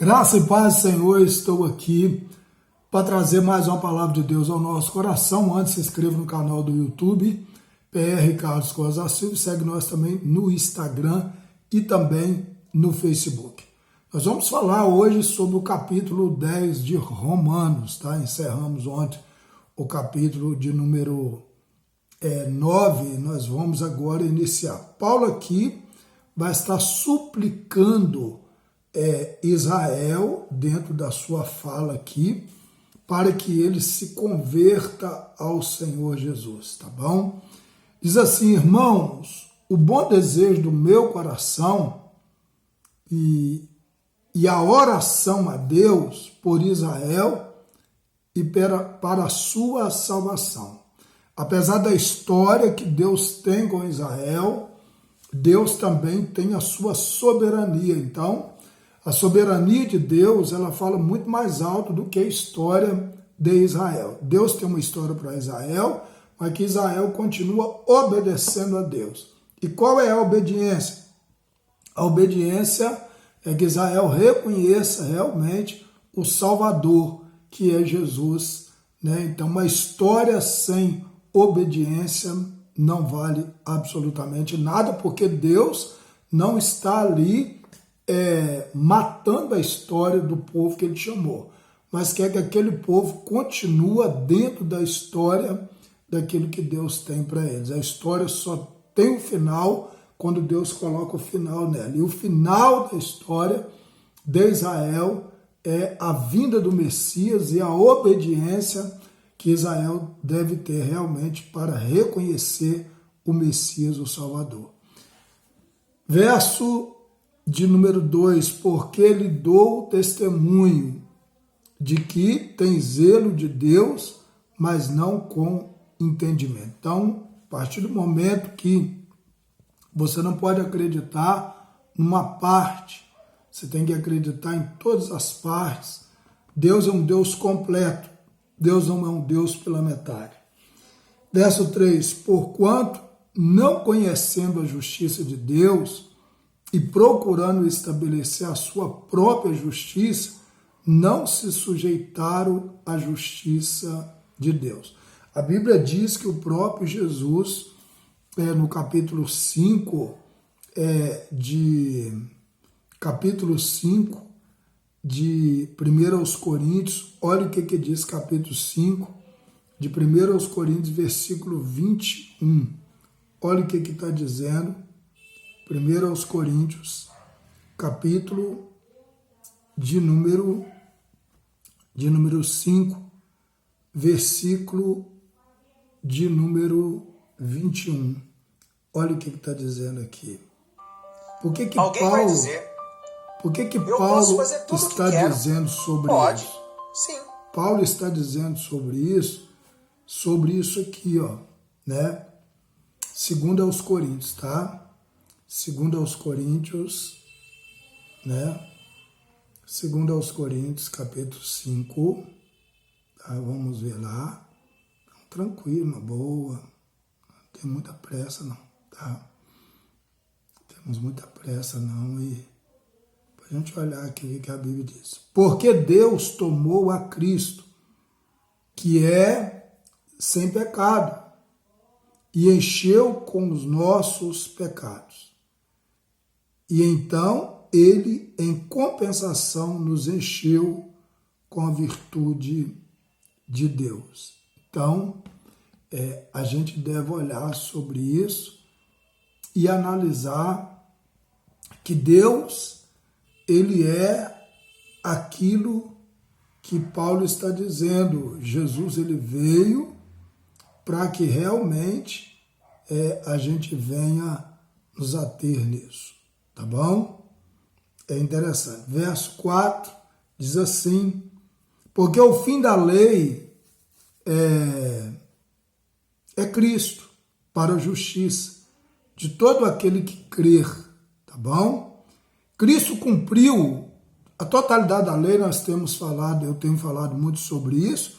Graça e paz, Senhor, estou aqui para trazer mais uma palavra de Deus ao nosso coração. Antes, se inscreva no canal do YouTube, PR Carlos Costa Silva, segue nós também no Instagram e também no Facebook. Nós vamos falar hoje sobre o capítulo 10 de Romanos, tá? Encerramos ontem o capítulo de número 9, nós vamos agora iniciar. Paulo aqui vai estar suplicando Israel, dentro da sua fala aqui, para que ele se converta ao Senhor Jesus, tá bom? Diz assim: irmãos, o bom desejo do meu coração e a oração a Deus por Israel e para a sua salvação. Apesar da história que Deus tem com Israel, Deus também tem a sua soberania. Então, a soberania de Deus, ela fala muito mais alto do que a história de Israel. Deus tem uma história para Israel, mas que Israel continua obedecendo a Deus. E qual é a obediência? A obediência é que Israel reconheça realmente o Salvador, que é Jesus, né? Então, uma história sem obediência não vale absolutamente nada, porque Deus não está ali matando a história do povo que ele chamou, mas quer que aquele povo continue dentro da história daquilo que Deus tem para eles. A história só tem um final quando Deus coloca o final nela. E o final da história de Israel é a vinda do Messias e a obediência que Israel deve ter realmente para reconhecer o Messias, o Salvador. Verso de número 2, porque lhe dou testemunho de que tem zelo de Deus, mas não com entendimento. Então, a partir do momento que você não pode acreditar numa parte, você tem que acreditar em todas as partes. Deus é um Deus completo, Deus não é um Deus pela metade. Verso 3, porquanto, não conhecendo a justiça de Deus, e procurando estabelecer a sua própria justiça, não se sujeitaram à justiça de Deus. A Bíblia diz que o próprio Jesus, no capítulo 5 de 1 aos Coríntios, olha o que diz capítulo 5 de 1 aos Coríntios, versículo 21. Olha o que está dizendo. 1 aos Coríntios, capítulo de número 5, versículo de número 21. Olha o que está dizendo aqui. Por que Paulo está dizendo sobre isso? Sim. Paulo está dizendo sobre isso aqui, ó, né? 2 aos Coríntios, tá? 2 aos Coríntios, né? 2 aos Coríntios, capítulo 5, tá? Vamos ver lá. Tranquilo, uma boa. Não tem muita pressa, não, tá? Temos muita pressa, não. E pra gente olhar aqui o que a Bíblia diz. Porque Deus tomou a Cristo, que é sem pecado, e encheu com os nossos pecados. E então ele, em compensação, nos encheu com a virtude de Deus. Então, a gente deve olhar sobre isso e analisar que Deus, ele é aquilo que Paulo está dizendo. Jesus, ele veio para que realmente a gente venha nos ater nisso. Tá bom? É interessante. Verso 4 diz assim: porque o fim da lei é Cristo para a justiça de todo aquele que crer. Tá bom? Cristo cumpriu a totalidade da lei, nós temos falado, eu tenho falado muito sobre isso,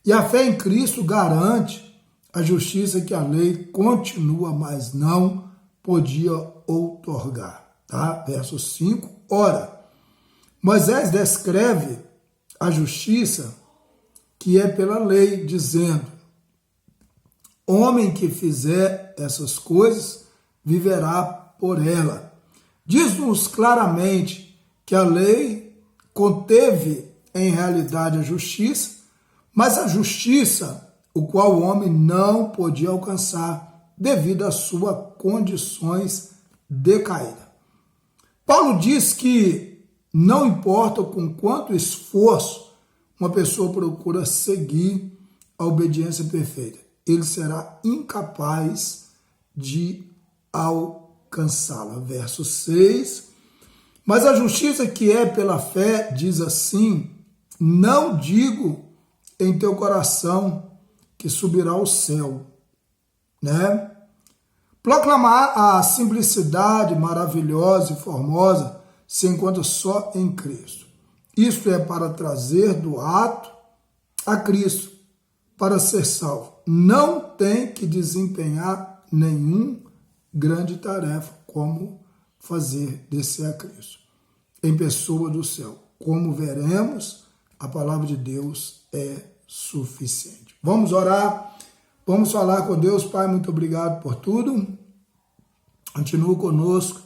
e a fé em Cristo garante a justiça que a lei continua, mas não podia outorgar. Tá? Verso 5, ora, Moisés descreve a justiça que é pela lei, dizendo: homem que fizer essas coisas viverá por ela. Diz-nos claramente que a lei conteve em realidade a justiça, mas a justiça o qual o homem não podia alcançar devido às suas condições decaídas. Paulo diz que não importa com quanto esforço uma pessoa procura seguir a obediência perfeita, ele será incapaz de alcançá-la. Verso 6. Mas a justiça que é pela fé diz assim: não digo em teu coração que subirá ao céu, né? Proclamar a simplicidade maravilhosa e formosa se encontra só em Cristo. Isto é para trazer do ato a Cristo, para ser salvo. Não tem que desempenhar nenhum grande tarefa, como fazer descer a Cristo em pessoa do céu. Como veremos, a palavra de Deus é suficiente. Vamos orar, vamos falar com Deus. Pai, muito obrigado por tudo. Continua conosco,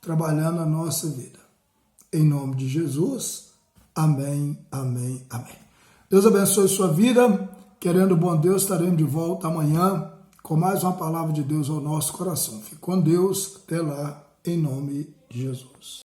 trabalhando a nossa vida. Em nome de Jesus, amém, amém, amém. Deus abençoe sua vida. Querendo bom Deus, estaremos de volta amanhã com mais uma palavra de Deus ao nosso coração. Fique com Deus. Até lá, em nome de Jesus.